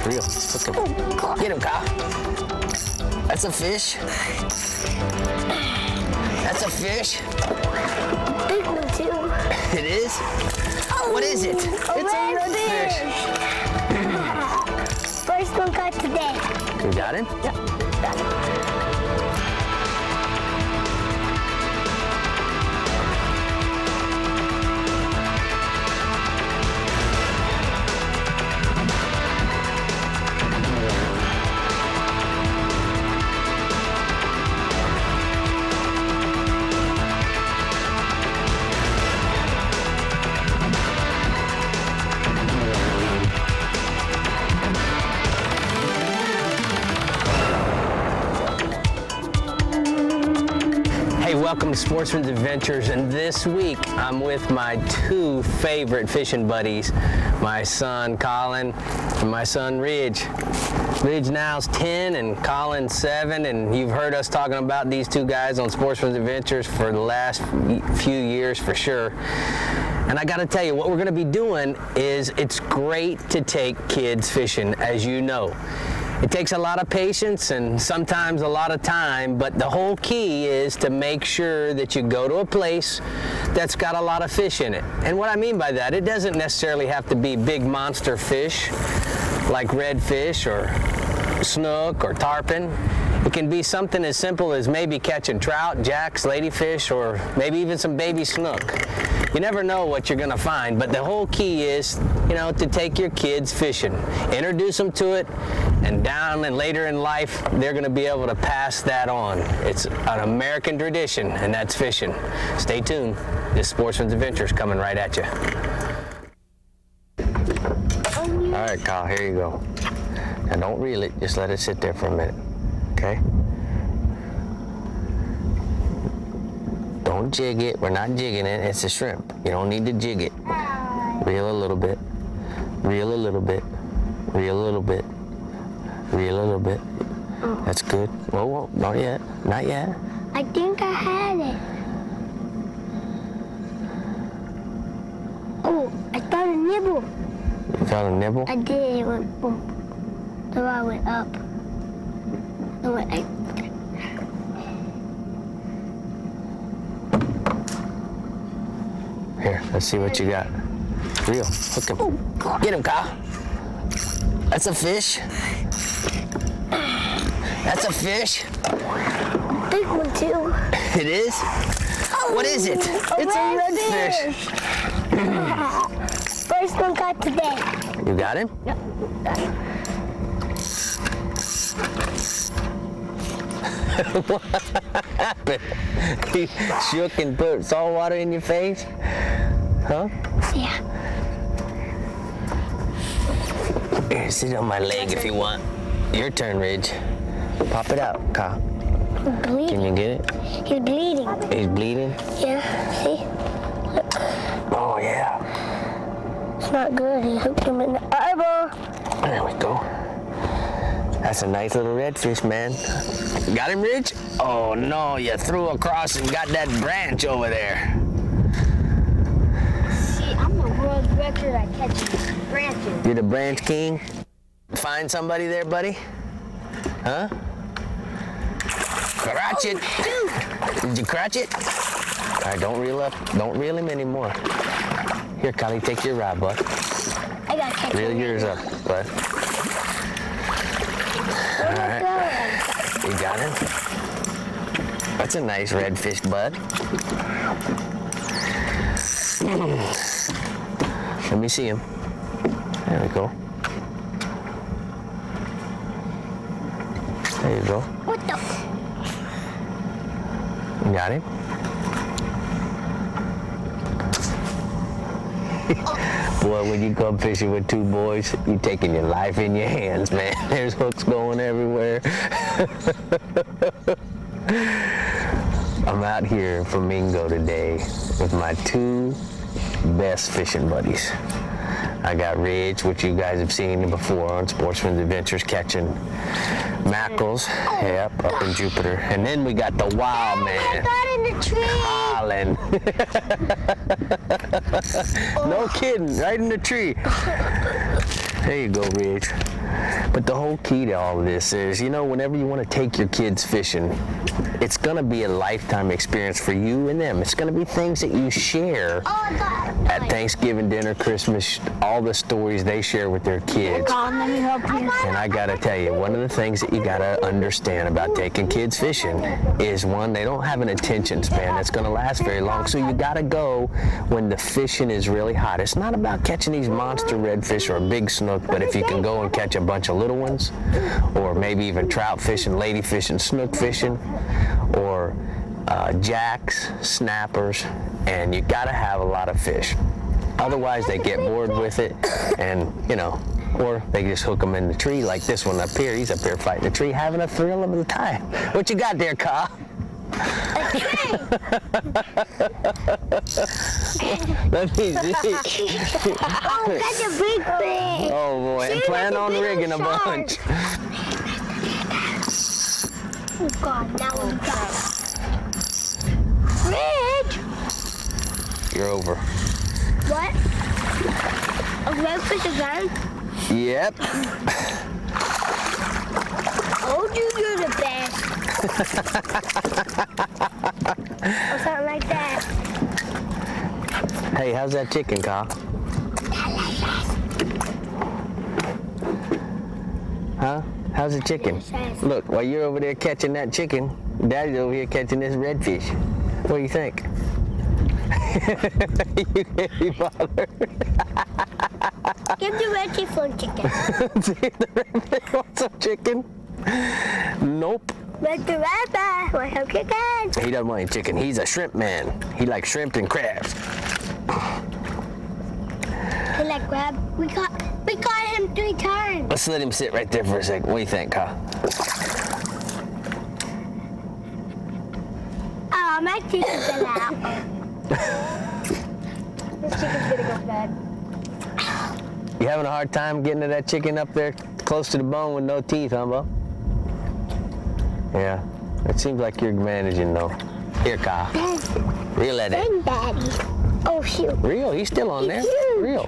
Real. Hook him. Get him, Kyle. That's a fish. That's a fish. Big one too. It is? What is it? It's a redfish. First one caught today. You got him? Yep. Welcome to Sportsman's Adventures, and this week I'm with my two favorite fishing buddies, my son Colin and my son Ridge. Ridge now's 10 and Colin's 7, and you've heard us talking about these two guys on Sportsman's Adventures for the last few years for sure. And I gotta tell you, what we're gonna be doing is, it's great to take kids fishing, as you know. It takes a lot of patience and sometimes a lot of time, but the whole key is to make sure that you go to a place that's got a lot of fish in it. And what I mean by that, it doesn't necessarily have to be big monster fish like redfish or snook or tarpon. It can be something as simple as maybe catching trout, jacks, ladyfish, or maybe even some baby snook. You never know what you're gonna find, but the whole key is, you know, to take your kids fishing. Introduce them to it, and down and later in life, they're gonna be able to pass that on. It's an American tradition, and that's fishing. Stay tuned. This Sportsman's Adventures coming right at you. All right, Kyle, here you go. Now don't reel it, just let it sit there for a minute, okay? Don't jig it, we're not jigging it, it's a shrimp. You don't need to jig it. Reel a little bit, reel a little bit, reel a little bit, reel a little bit. That's good. Whoa, whoa, not yet, not yet. I think I had it. Oh, I found a nibble. You found a nibble? I did, it went boom. The rod went up. It went like... Here, let's see what you got. Reel, hook him. Get him, Kyle. That's a fish. That's a fish. Big one too. It is? What is it? It's a redfish. First one caught today. You got him? Yep. What happened? He shook and put salt water in your face? Huh? Yeah. Here, sit on my leg if you want. Your turn, Ridge. Pop it out, Kyle. He's bleeding. Can you get it? He's bleeding. He's bleeding? Yeah, see? Look. Oh, yeah. It's not good. He hooked him in the eyeball. There we go. That's a nice little redfish, man. Got him, Ridge? Oh, no, you threw across and got that branch over there. See, I'm the world record at catching branches. You're the branch king? Find somebody there, buddy? Huh? Crotch it. Did you crotch it? All right, don't reel up. Don't reel him anymore. Here, Kylie, take your rod, bud. I gotta catch Reel him. yours up, bud. All right. You got him? That's a nice redfish, bud. Let me see him. There we go. There you go. What the? You got him? Boy, when you come fishing with two boys, you're taking your life in your hands, man. There's hooks going everywhere. I'm out here in Flamingo today with my two best fishing buddies. I got Ridge, which you guys have seen before on Sportsman's Adventures, catching mackerels, yep, up in Jupiter. And then we got the wild man, Colin. No kidding, right in the tree. There you go, Ridge. But the whole key to all of this is, you know, whenever you want to take your kids fishing, it's going to be a lifetime experience for you and them. It's going to be things that you share at Thanksgiving dinner, Christmas, all the stories they share with their kids. Let me help you. And I got to tell you, one of the things that you got to understand about taking kids fishing is, one, they don't have an attention span that's going to last very long. So you got to go when the fishing is really hot. It's not about catching these monster redfish or a big snook, but if you can go and catch a bunch of little ones, or maybe even trout fishing, lady fishing, snook fishing, or jacks, snappers, and you got to have a lot of fish. Otherwise, they get bored with it, and, you know, or they just hook them in the tree like this one up here. He's up here fighting the tree, having a thrill of the time. What you got there, Kyle? A tree. Let me see. Oh, that's a big fish. Oh boy, and plan on rigging a bunch. Oh God, that one got Ridge. You're over. What? A redfish again? Yep. Oh, you're the best. Or something like that. Hey, how's that chicken, Kyle? Huh? How's the chicken? Look, while you're over there catching that chicken, Daddy's over here catching this redfish. What do you think? You can't be bothered. Give the redfish some chicken. See if the redfish wants some chicken? Nope. Let the rabbit want some chicken. He doesn't want any chicken. He's a shrimp man. He likes shrimp and crabs. He like crab. We caught him 3 times. Let's let him sit right there for a second. What do you think, Kyle? Oh, my chicken fell out. This chicken's gonna go bad. You having a hard time getting to that chicken up there close to the bone with no teeth, huh, Bo? Yeah. It seems like you're managing, though. Here, Kyle. Reel at it. Big Daddy. Oh, shoot. Reel. He's still on there. Huge. Reel.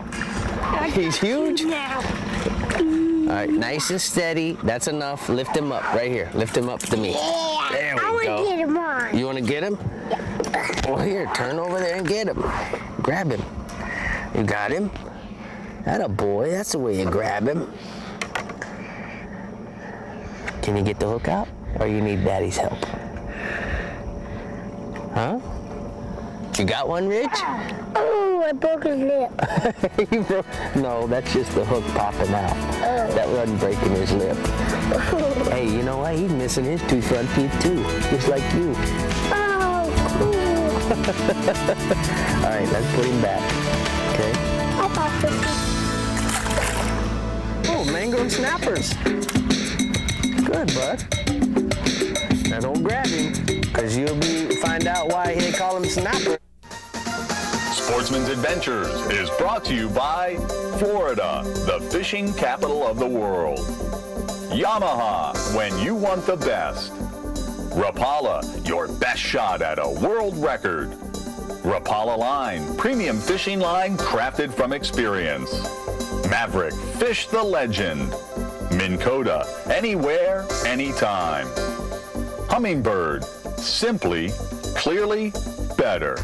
He's huge? Now. All right, nice and steady. That's enough. Lift him up right here. Lift him up to me. Yeah. There we I want go. to get him on. You want to get him? Yeah. Well, here, turn over there and get him. Grab him. You got him? Atta boy. That's the way you grab him. Can you get the hook out? Or you need Daddy's help? Huh? You got one, Rich? Oh, I broke his lip. You broke... No, that's just the hook popping out. Oh. That wasn't breaking his lip. Hey, you know what? He's missing his 2 front teeth too, just like you. Oh, cool. All right, let's put him back. Okay. I thought this was... Oh, mango and snappers. Good, bud. Now don't grab him, because you'll find out why they call him snapper. Sportsman's Adventures is brought to you by Florida, the fishing capital of the world. Yamaha, when you want the best. Rapala, your best shot at a world record. Rapala Line, premium fishing line crafted from experience. Maverick, fish the legend. Minn Kota, anywhere, anytime. Humminbird, simply, clearly, better.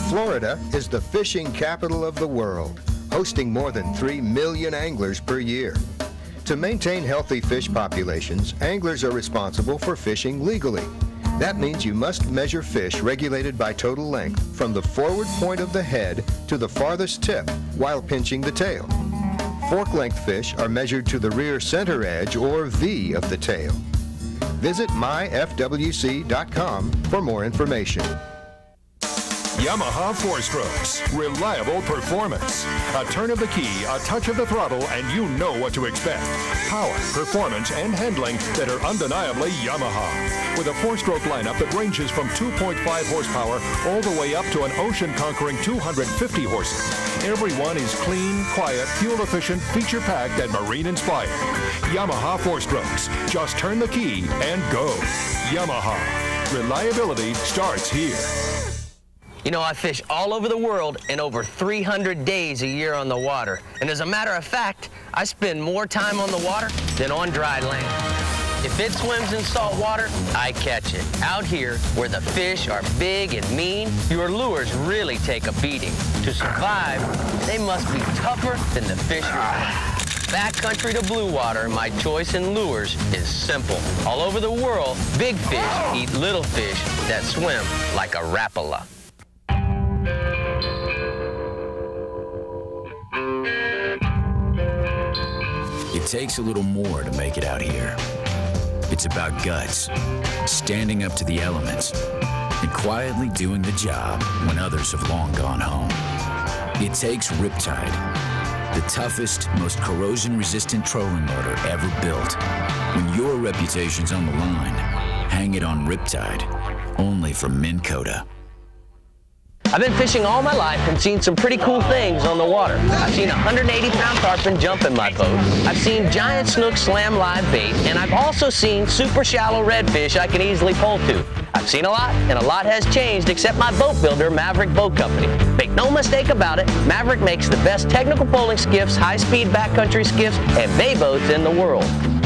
Florida is the fishing capital of the world, hosting more than 3 million anglers per year. To maintain healthy fish populations, anglers are responsible for fishing legally. That means you must measure fish regulated by total length from the forward point of the head to the farthest tip while pinching the tail. Fork-length fish are measured to the rear center edge, or V, of the tail. Visit myfwc.com for more information. Yamaha 4-strokes. Reliable performance. A turn of the key, a touch of the throttle, and you know what to expect. Power, performance, and handling that are undeniably Yamaha. With a 4-stroke lineup that ranges from 2.5 horsepower all the way up to an ocean-conquering 250 horses. Every one is clean, quiet, fuel-efficient, feature-packed, and marine-inspired. Yamaha 4-strokes. Just turn the key and go. Yamaha. Reliability starts here. You know, I fish all over the world in over 300 days a year on the water. And as a matter of fact, I spend more time on the water than on dry land. If it swims in salt water, I catch it. Out here, where the fish are big and mean, your lures really take a beating. To survive, they must be tougher than the fish yourself. Backcountry to blue water, my choice in lures is simple. All over the world, big fish eat little fish that swim like a rapala. It takes a little more to make it out here. It's about guts, standing up to the elements, and quietly doing the job when others have long gone home. It takes Riptide, the toughest, most corrosion-resistant trolling motor ever built. When your reputation's on the line, hang it on Riptide, only from Minn Kota. I've been fishing all my life and seen some pretty cool things on the water. I've seen a 180-pound tarpon jump in my boat. I've seen giant snook slam live bait, and I've also seen super shallow redfish I can easily pull to. I've seen a lot, and a lot has changed except my boat builder, Maverick Boat Company. Make no mistake about it, Maverick makes the best technical poling skiffs, high-speed backcountry skiffs, and bay boats in the world.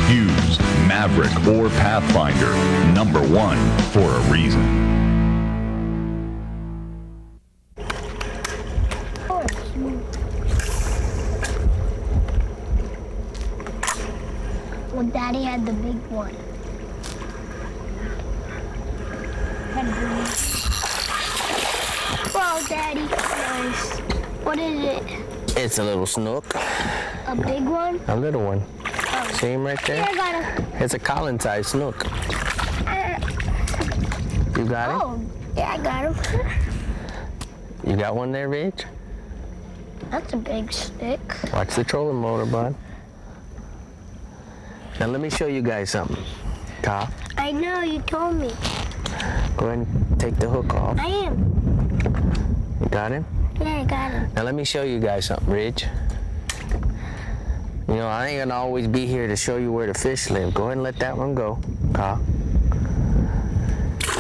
Use Maverick or Pathfinder, #1 for a reason. Well, Daddy had the big one. Wow, Daddy, nice. What is it? It's a little snook. A big one? A little one. Oh. See him right there? Yeah, I got him. It's a collar-sized snook. You got it? Oh, yeah, I got him. You got one there, Rich? That's a big stick. Watch the trolling motor, bud. Now let me show you guys something. Kyle, I know, you told me. go ahead and take the hook off. I am. You got him? Yeah, I got him. Now let me show you guys something, Ridge. You know, I ain't gonna always be here to show you where the fish live. Go ahead and let that one go, Kyle.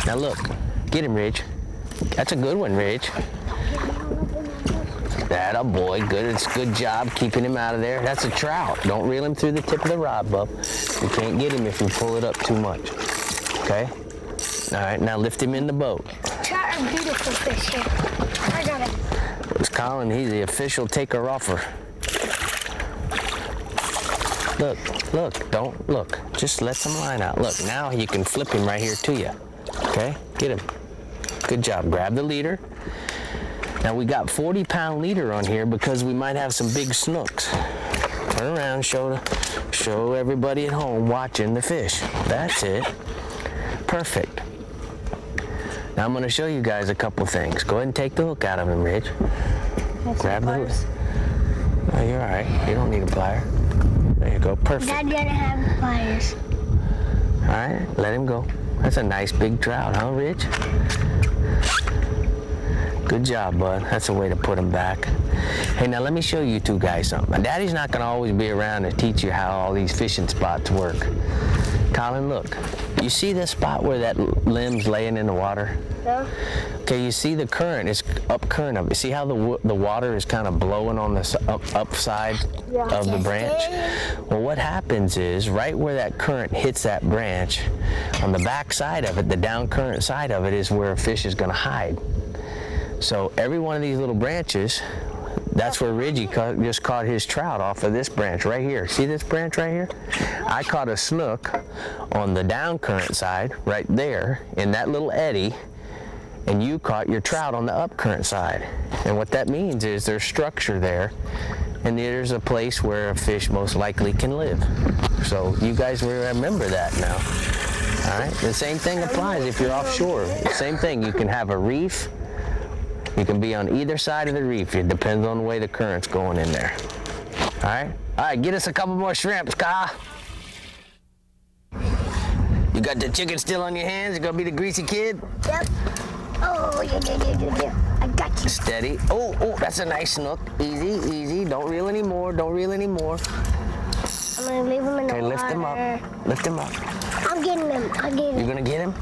Now look, get him, Ridge. That's a good one, Ridge. That a boy, good job keeping him out of there. That's a trout. Don't reel him through the tip of the rod, bub. You can't get him if you pull it up too much. Okay? All right, now lift him in the boat. Trout are beautiful fish here. I got it. It's Colin, he's the official taker-offer. Look, don't look. Just let some line out. Look, now you can flip him right here to you. Okay, get him. Good job, grab the leader. Now we got 40-pound leader on here because we might have some big snooks. Turn around, show everybody at home watching the fish. That's it. Perfect. Now I'm gonna show you guys a couple things. Go ahead and take the hook out of him, Rich. Grab the hook. Oh, you're all right. You don't need a plier. There you go, perfect. Dad didn't have pliers. All right, let him go. That's a nice big trout, huh, Rich? Good job, bud. That's a way to put him back. Hey, now let me show you two guys something. My daddy's not gonna always be around to teach you how all these fishing spots work. Colin, look. You see this spot where that limb's laying in the water? Yeah. Okay, you see the current, it's up current of it. See how the water is kind of blowing on the upside of the branch? Well, what happens is, right where that current hits that branch, on the back side of it, the down current side of it, is where a fish is gonna hide. So every one of these little branches, that's where Reggie just caught his trout off of this branch right here. See this branch right here? I caught a snook on the down current side right there in that little eddy, and you caught your trout on the up current side. And what that means is there's structure there, and there's a place where a fish most likely can live. So you guys will remember that now. All right, the same thing applies if you're offshore. Same thing, you can have a reef. You can be on either side of the reef. It depends on the way the current's going in there. All right, get us a couple more shrimps, Kyle. You got the chicken still on your hands? You gonna be the greasy kid? Yep. Oh, yeah. I got you. Steady. Oh, that's a nice snook. Easy. Don't reel anymore. I'm gonna leave him in the water. Okay, lift him up. Lift him up. I'm getting him. You gonna get him?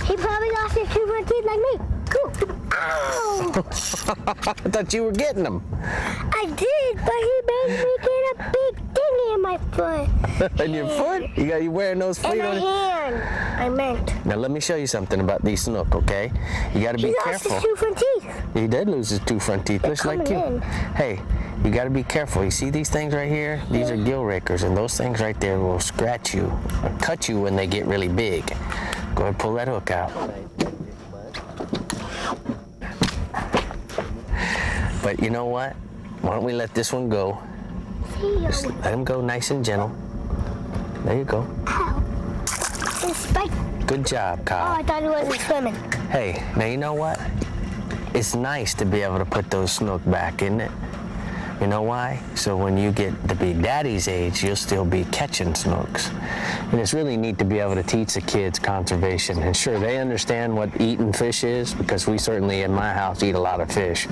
He probably lost his 2 front teeth like me. Cool. Ow! I thought you were getting them. I did, but he made me get a big thingy in my foot. In your foot? You wearing those feet in on my hand, I meant. Now let me show you something about these snook, okay? You gotta be careful. He lost his 2 front teeth. He did lose his 2 front teeth, just like you. In. Hey, you gotta be careful. You see these things right here? These are gill rakers, and those things right there will scratch you or cut you when they get really big. Go ahead and pull that hook out. But you know what? Why don't we let this one go? Just let him go nice and gentle. There you go. Ow. It's spiked. Good job, Kyle. Oh, I thought he wasn't swimming. Hey, now you know what? It's nice to be able to put those snook back, isn't it? You know why? So when you get to be daddy's age, you'll still be catching snooks. And it's really neat to be able to teach the kids conservation. And sure, they understand what eating fish is, because we certainly in my house eat a lot of fish.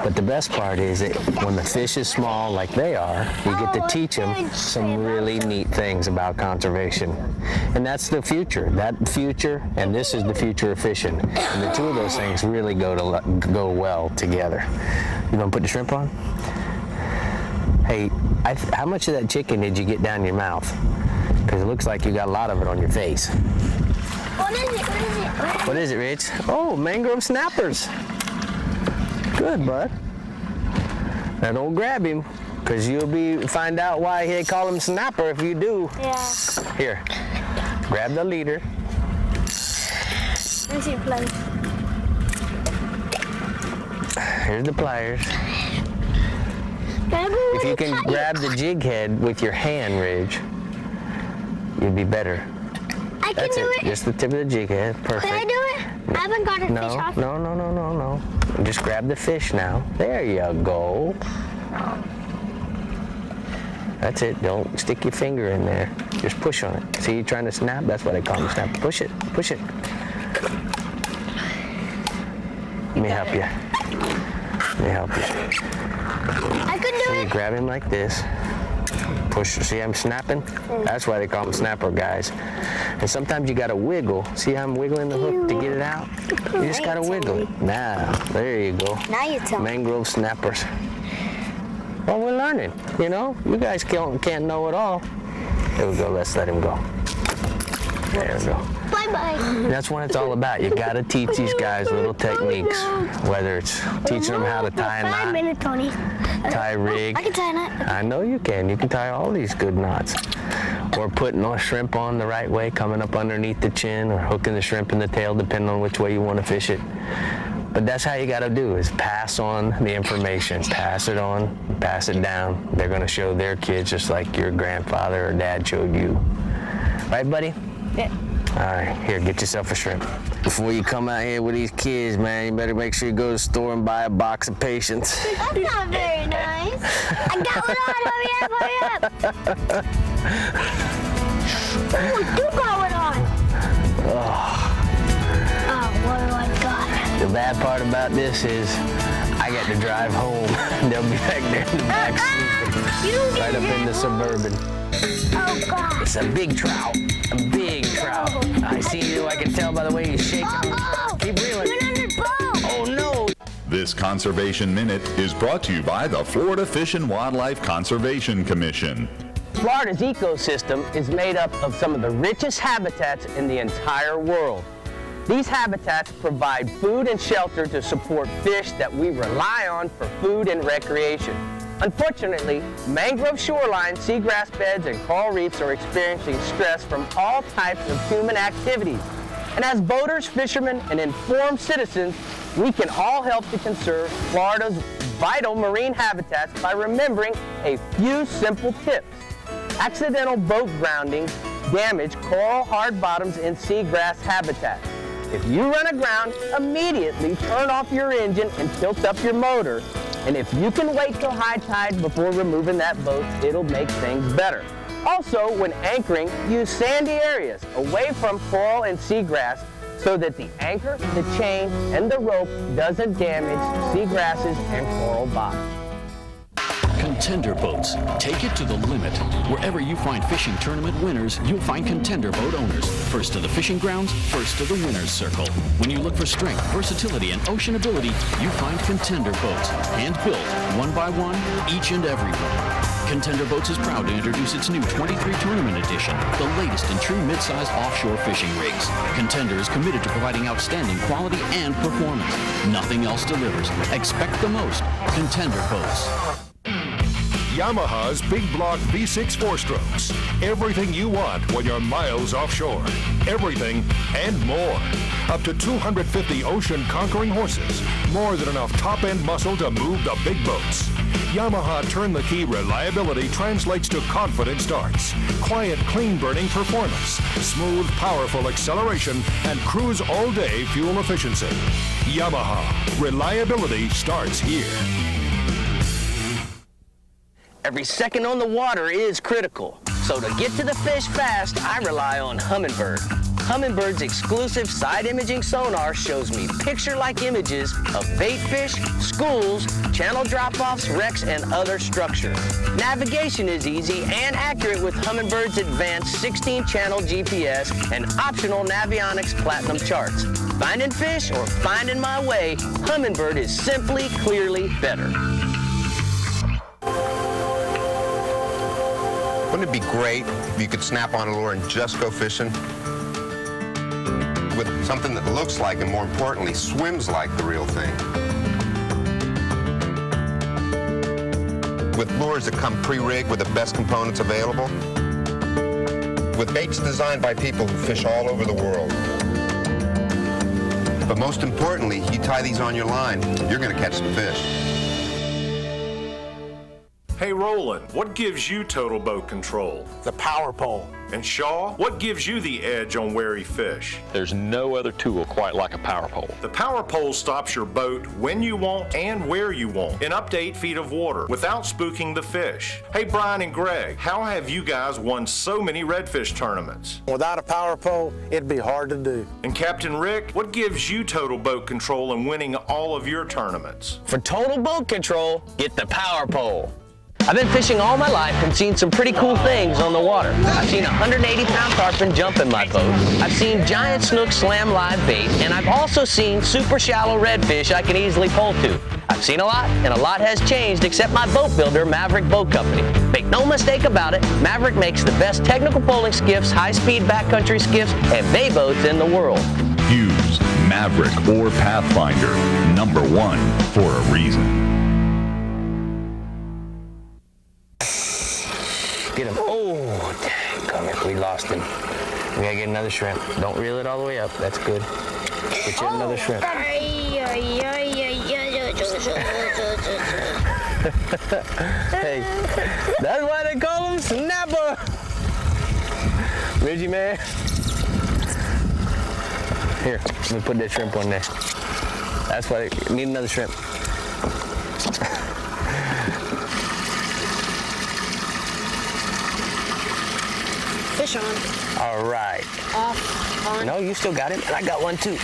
But the best part is that when the fish is small like they are, you get to teach them some really neat things about conservation. And that's the future. That future, and this is the future of fishing. And the two of those things really go well together. You gonna put the shrimp on? Hey, how much of that chicken did you get down your mouth? Because it looks like you got a lot of it on your face. What is it? What is it? What is it, Rich? Oh, mangrove snappers. Good, bud. Now don't grab him, because you'll find out why they call him snapper if you do. Yeah. Here, grab the leader. Let me see the pliers. Here's the pliers. If you can grab the jig head with your hand, Ridge, you'd be better. I can do it. Just the tip of the jig head. Perfect. Can I do it? I haven't got a fish off. No. Just grab the fish now. There you go. That's it. Don't stick your finger in there. Just push on it. See, you're trying to snap? That's what I call them, snap. Push it. Push it. Let me help you. Let me help you. I can do See, it. grab him like this. Push. See, I'm snapping? That's why they call them snapper guys. And sometimes you gotta wiggle. See how I'm wiggling the hook to get it out? You just gotta wiggle it. Now, there you go. Now you tell me. Mangrove snappers. Well, we're learning, you know? You guys can't know it all. There we go. Let's let him go. There we go. Bye-bye. That's what it's all about. You gotta teach these guys little techniques, whether it's teaching them how to tie a knot, 5 minutes, Tony. tie a rig. I can tie a knot. I know you can. You can tie all these good knots. Or putting a shrimp on the right way, coming up underneath the chin, or hooking the shrimp in the tail, depending on which way you want to fish it. But that's how you got to do, is pass on the information. Pass it on, pass it down. They're going to show their kids just like your grandfather or dad showed you. Right, buddy? Yeah. All right, here, get yourself a shrimp. Before you come out here with these kids, man, you better make sure you go to the store and buy a box of patience. That's not very nice. I got one on. Hurry up, hurry up. Oh, you got one on. Oh, what do I got? The bad part about this is I get to drive home. They'll be back there in the back seat, right up in the Suburban. Oh, God. It's a big trout. A big trout. I see you. I can tell by the way you shake. Keep reeling. You're under the boat. Oh, no. This Conservation Minute is brought to you by the Florida Fish and Wildlife Conservation Commission. Florida's ecosystem is made up of some of the richest habitats in the entire world. These habitats provide food and shelter to support fish that we rely on for food and recreation. Unfortunately, mangrove shorelines, seagrass beds, and coral reefs are experiencing stress from all types of human activities. And as boaters, fishermen, and informed citizens, we can all help to conserve Florida's vital marine habitats by remembering a few simple tips. Accidental boat groundings damage coral hard bottoms and seagrass habitats. If you run aground, immediately turn off your engine and tilt up your motor. And if you can wait till high tide before removing that boat, it'll make things better. Also, when anchoring, use sandy areas away from coral and seagrass so that the anchor, the chain, and the rope doesn't damage seagrasses and coral bottoms. Contender Boats. Take it to the limit. Wherever you find fishing tournament winners, you'll find Contender Boat owners. First to the fishing grounds, first to the winner's circle. When you look for strength, versatility, and ocean ability, you find Contender Boats. Hand-built, one by one, each and every one. Contender Boats is proud to introduce its new 23 Tournament Edition, the latest in true mid-sized offshore fishing rigs. Contender is committed to providing outstanding quality and performance. Nothing else delivers. Expect the most. Contender Boats. Yamaha's Big Block V6 4-strokes. Everything you want when you're miles offshore. Everything and more. Up to 250 ocean-conquering horses. More than enough top-end muscle to move the big boats. Yamaha turn-the-key reliability translates to confident starts, quiet, clean-burning performance, smooth, powerful acceleration, and cruise all-day fuel efficiency. Yamaha. Reliability starts here. Every second on the water is critical. So to get to the fish fast, I rely on Humminbird. Humminbird's exclusive side imaging sonar shows me picture-like images of bait fish, schools, channel drop-offs, wrecks, and other structure. Navigation is easy and accurate with Humminbird's advanced 16-channel GPS and optional Navionics Platinum charts. Finding fish or finding my way, Humminbird is simply, clearly better. Wouldn't it be great if you could snap on a lure and just go fishing? With something that looks like, and more importantly, swims like the real thing. With lures that come pre-rigged with the best components available. With baits designed by people who fish all over the world. But most importantly, you tie these on your line, you're going to catch some fish. Hey Roland, what gives you total boat control? The power pole. And Shaw, what gives you the edge on wary fish? There's no other tool quite like a power pole. The power pole stops your boat when you want and where you want in up to 8 feet of water without spooking the fish. Hey Brian and Greg, how have you guys won so many redfish tournaments? Without a power pole, it'd be hard to do. And Captain Rick, what gives you total boat control in winning all of your tournaments? For total boat control, get the power pole. I've been fishing all my life and seen some pretty cool things on the water. I've seen 180-pound tarpon jump in my boat. I've seen giant snook slam live bait, and I've also seen super shallow redfish I can easily pole to. I've seen a lot, and a lot has changed except my boat builder, Maverick Boat Company. Make no mistake about it, Maverick makes the best technical poling skiffs, high-speed backcountry skiffs, and bay boats in the world. Use Maverick or Pathfinder, #1 for a reason. Get him. Oh, dang, come here. We lost him. We gotta get another shrimp. Don't reel it all the way up. That's good. Get you another shrimp. Hey, that's why they call him Snapper. Reggie, man. Here, let me put that shrimp on there. That's why they need another shrimp. Fish on. All right. Off, on. No, you still got it, and I got one too.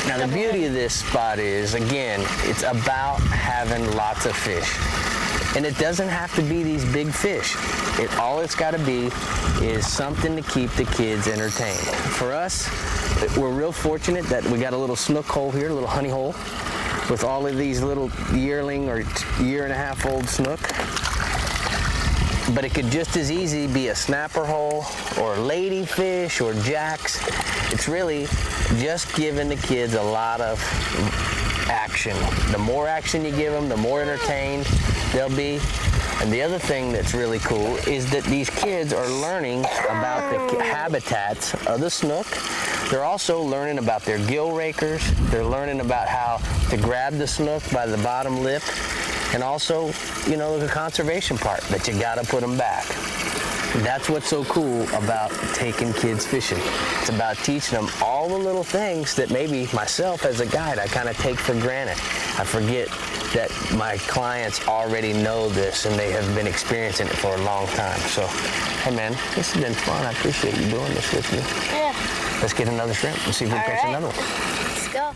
Now the beauty of this spot is, again, it's about having lots of fish. And it doesn't have to be these big fish. All it's got to be is something to keep the kids entertained. For us, we're real fortunate that we got a little snook hole here, a little honey hole, with all of these little yearling or year-and-a-half-old snook. But it could just as easy be a snapper hole or ladyfish or jacks. It's really just giving the kids a lot of action. The more action you give them, the more entertained they'll be. And the other thing that's really cool is that these kids are learning about the habitats of the snook. They're also learning about their gill rakers. They're learning about how to grab the snook by the bottom lip. And also, you know, the conservation part, that you gotta put them back. That's what's so cool about taking kids fishing. It's about teaching them all the little things that maybe myself as a guide, I kind of take for granted. I forget that my clients already know this and they have been experiencing it for a long time. So, hey man, this has been fun. I appreciate you doing this with me. Yeah. Let's get another shrimp and see if we can catch another one. Let's go.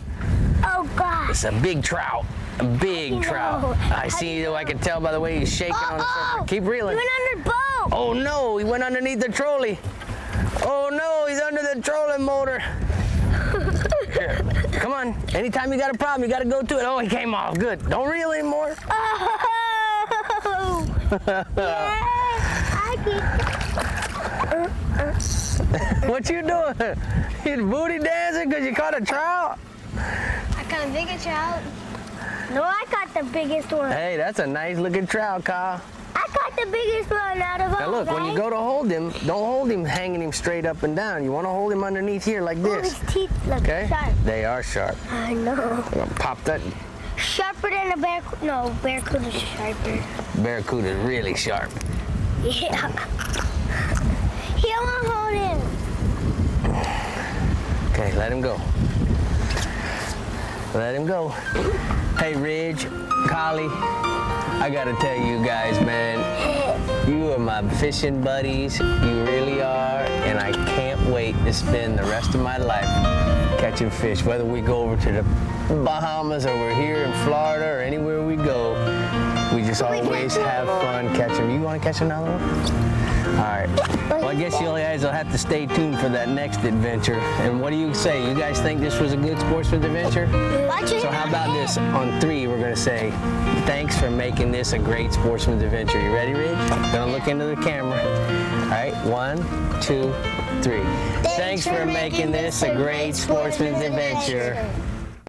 Oh God. It's a big trout. A big trout. I see you. I can tell by the way he's shaking on the surface. Keep reeling. He went under the boat. Oh no, he went underneath the trolley. Oh no, he's under the trolling motor. Here, come on. Anytime you got a problem, you got to go to it. Oh, he came off. Good. Don't reel anymore. Oh. Yeah, I What you doing? You booty dancing because you caught a trout? I caught a bigger trout. No, I caught the biggest one. Hey, that's a nice looking trout, Kyle. I caught the biggest one out of all. Now look, when you go to hold him, don't hold him hanging him straight up and down. You want to hold him underneath here like Oh, this. his teeth look sharp. They are sharp. I know. I'm gonna pop that. Sharper than a barracuda. No, barracuda's sharper. Barracuda's really sharp. Yeah. He won't hold him. Okay, let him go. Let him go. Hey, Ridge, Collie, I gotta tell you guys, man, you are my fishing buddies. You really are, and I can't wait to spend the rest of my life catching fish. Whether we go over to the Bahamas or we're here in Florida or anywhere we go, we just always have fun catching. You want to catch another one? All right. Well, I guess you guys will have to stay tuned for that next adventure. And what do you say? You guys think this was a good Sportsman adventure? So how about this? On 3, we're going to say, thanks for making this a great Sportsman adventure. You ready, Ridge? Gonna look into the camera. All right, 1, 2, 3. Thanks for making this a great Sportsman adventure.